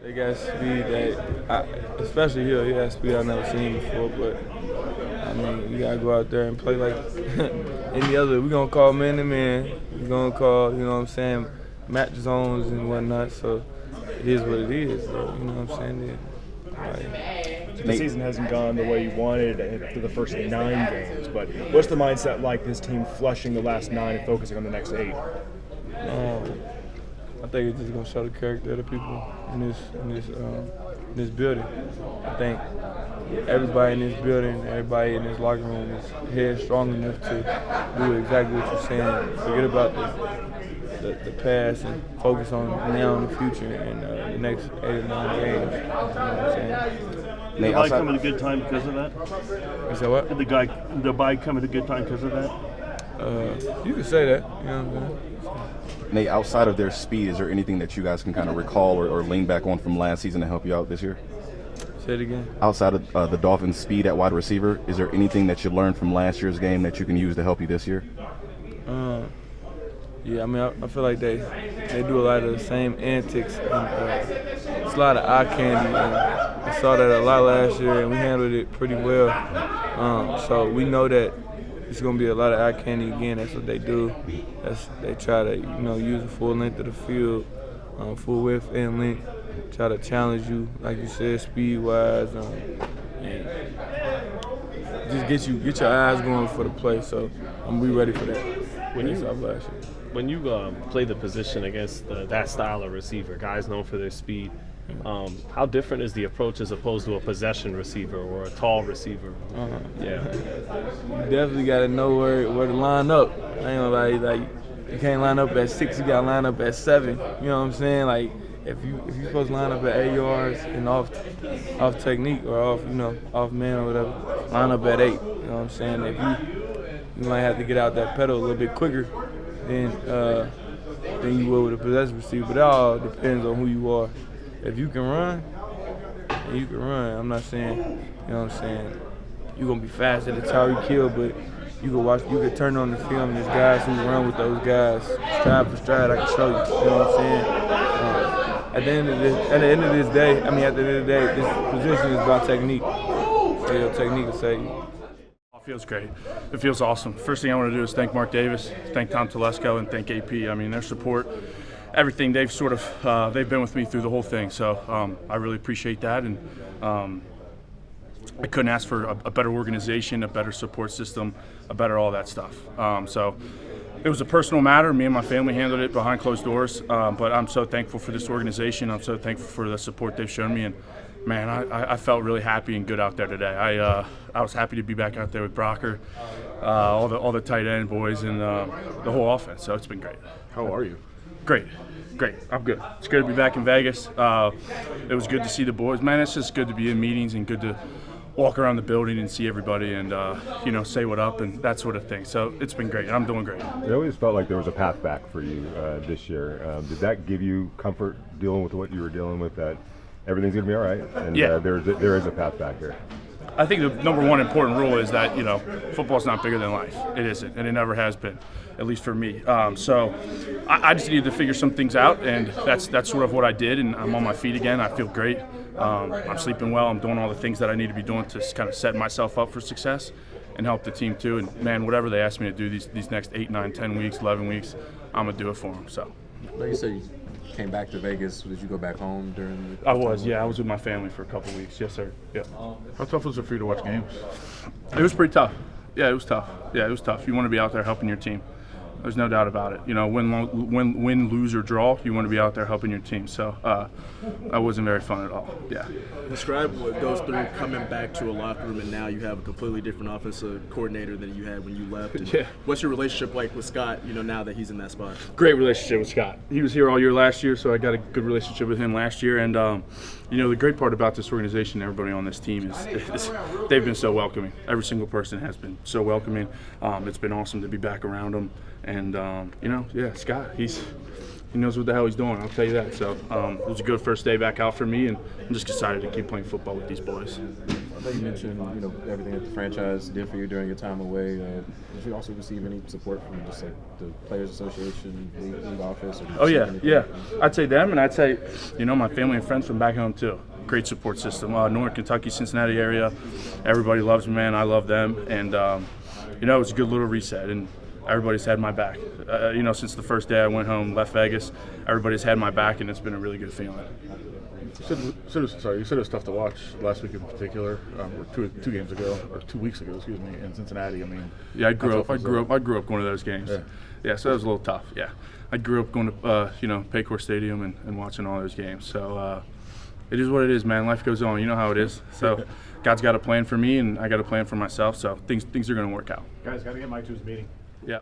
They got speed especially here, he has speed I've never seen before. But I mean, you gotta go out there and play like any other. We're gonna call man to man. We're gonna call, you know what I'm saying, match zones and whatnot. So it is what it is. So, you know what I'm saying? The season hasn't gone the way you wanted for the first 9 games, but what's the mindset like this team flushing the last 9 and focusing on the next 8? I think it's just gonna show the character of the people in this building. I think everybody in this building, everybody in this locker room is head strong enough to do exactly what you're saying. Forget about the past and focus on now and the future and the next 8 or 9 games. You know what I'm saying? Did the bye come at a good time because of that? You said what? Did the bye come at a good time because of that? You could say that. You know what I'm saying? Nate, outside of their speed, is there anything that you guys can kind of recall or lean back on from last season to help you out this year? Say it again. Outside of the Dolphins' speed at wide receiver, is there anything that you learned from last year's game that you can use to help you this year? Yeah, I mean, I feel like they do a lot of the same antics. And, it's a lot of eye candy. And I saw that a lot last year, and we handled it pretty well. So we know that it's going to be a lot of eye candy again. That's what they do. They try to, use the full length of the field, full width and length. Try to challenge you, like you said, speed-wise, and just get your eyes going for the play. So I'm be ready for that. When you play the position against that style of receiver, guys known for their speed, how different is the approach as opposed to a possession receiver or a tall receiver? Yeah, you definitely got to know where to line up. I ain't gonna lie, you can't line up at 6, you got to line up at 7. You know what I'm saying? Like if you're supposed to line up at 8 yards and off technique or off man or whatever, line up at 8. You know what I'm saying? If you might have to get out that pedal a little bit quicker than you will with a possession receiver. But it all depends on who you are. If you can run, then you can run. I'm not saying, you know what I'm saying, you're going to be fast at the Tyreek Hill, but you can turn on the film. There's guys who run with those guys, stride for stride, I can show you. You know what I'm saying? At the end of the day, this position is about technique. So your technique will save you. It feels great. It feels awesome. First thing I want to do is thank Mark Davis, thank Tom Telesco, and thank AP. I mean, their support, everything, they've been with me through the whole thing. So I really appreciate that. And I couldn't ask for a better organization, a better support system, a better all that stuff. So it was a personal matter. Me and my family handled it behind closed doors. But I'm so thankful for this organization. I'm so thankful for the support they've shown me. And man, I felt really happy and good out there today. I was happy to be back out there with Brocker, all the tight end boys, and the whole offense. So it's been great. How are you? Great. I'm good. It's good to be back in Vegas. It was good to see the boys. Man, it's just good to be in meetings and good to walk around the building and see everybody and say what up and that sort of thing. So it's been great. I'm doing great. It always felt like there was a path back for you this year. Did that give you comfort dealing with what you were dealing with, that everything's going to be all right, and there is a path back here? I think the number one important rule is that, football's not bigger than life. It isn't, and it never has been, at least for me. So I just needed to figure some things out, and that's sort of what I did, and I'm on my feet again. I feel great. I'm sleeping well. I'm doing all the things that I need to be doing to kind of set myself up for success and help the team too. And, man, whatever they ask me to do these next 8, 9, 10 weeks, 11 weeks, I'm going to do it for them. So. Like you said, you came back to Vegas. Did you go back home during the I was with my family for a couple of weeks. Yes, sir. Yeah. How tough was it for you to watch games? It was pretty tough. Yeah, it was tough. You want to be out there helping your team. There's no doubt about it. Win, lose, or draw, you want to be out there helping your team. So that wasn't very fun at all. Yeah. Describe what goes through coming back to a locker room, and now you have a completely different offensive coordinator than you had when you left. And what's your relationship like with Scott, now that he's in that spot? Great relationship with Scott. He was here all year last year, so I got a good relationship with him last year. And, the great part about this organization, everybody on this team, is they've been so welcoming. Every single person has been so welcoming. It's been awesome to be back around them. And, Scott, he knows what the hell he's doing, I'll tell you that. So it was a good first day back out for me, and I'm just excited to keep playing football with these boys. know you mentioned everything that the franchise did for you during your time away. Did you also receive any support from just like the Players Association, league office? Or Oh yeah. I'd say them, and I'd say my family and friends from back home too. Great support system. Northern Kentucky, Cincinnati area, everybody loves me, man. I love them, and it was a good little reset, and everybody's had my back. Since the first day I went home, left Vegas, everybody's had my back, and it's been a really good feeling. You said it was tough to watch last week in particular, or two games ago, or 2 weeks ago, excuse me, in Cincinnati. I mean, yeah, I grew up going to those games. Yeah, so that was a little tough. Yeah, I grew up going to Paycor Stadium and watching all those games. So it is what it is, man. Life goes on. You know how it is. So God's got a plan for me, and I got a plan for myself. So things are going to work out. Guys, got to get Mike to his meeting. Yeah.